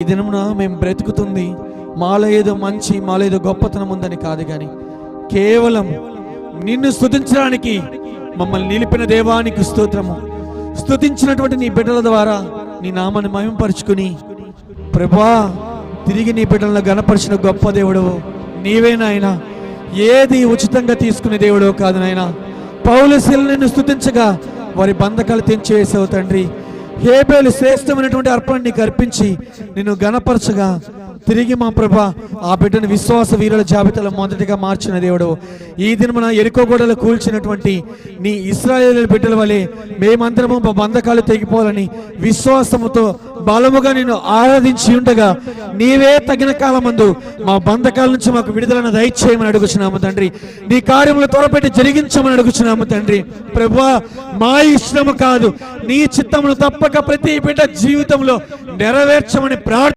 దినమున మేము బ్రతుకుతుంది మాలో ఏదో మంచి, మాలో ఏదో గొప్పతనం ఉందని కాదు, కానీ కేవలం నిన్ను స్తుతించడానికి మమ్మల్ని నిలిపిన దేవానికి స్తోత్రము. స్తుతించినటువంటి నీ బిడ్డల ద్వారా నీ నామాన్ని మహిమపరుచుకుని ప్రభువా, తిరిగి నీ బిడ్డలను గణపరిచిన గొప్ప దేవుడు నీవే నాయనా. ఏది ఉచితంగా తీసుకునే దేవుడు కాదు నాయనా. పౌలు శీలను స్తుతించగా వారి బంధకాలు తెంచివేసావు తండ్రి. హేబేలు శ్రేష్టమైనటువంటి అర్పణ నీకు అర్పించి నిన్ను గణపరచగా తిరిగి మా ప్రభా ఆ బిడ్డను విశ్వాస వీరుల జాబితాలో మొదటిగా మార్చిన దేవుడు. ఈ దినమున ఎరికో గోడలు కూల్చినటువంటి నీ ఇశ్రాయేలు బిడ్డల వలె మేమందరము మా బంధకాలు తెగిపోవాలని విశ్వాసముతో బలముగా నిన్ను ఆరాధించి ఉండగా నీవే తగిన కాలమందు మా బంధకాల నుంచి మాకు విడుదలను దయచేయమని అడుగుచున్నాము తండ్రి. నీ కార్యములు త్వరపెట్టి జరిగించమని అడుగుచున్నాము తండ్రి. ప్రభువా, మా ఇష్టము కాదు, నీ చిత్తమును తప్పక ప్రతి బిడ్డ జీవితంలో నెరవేర్చమని ప్రార్థన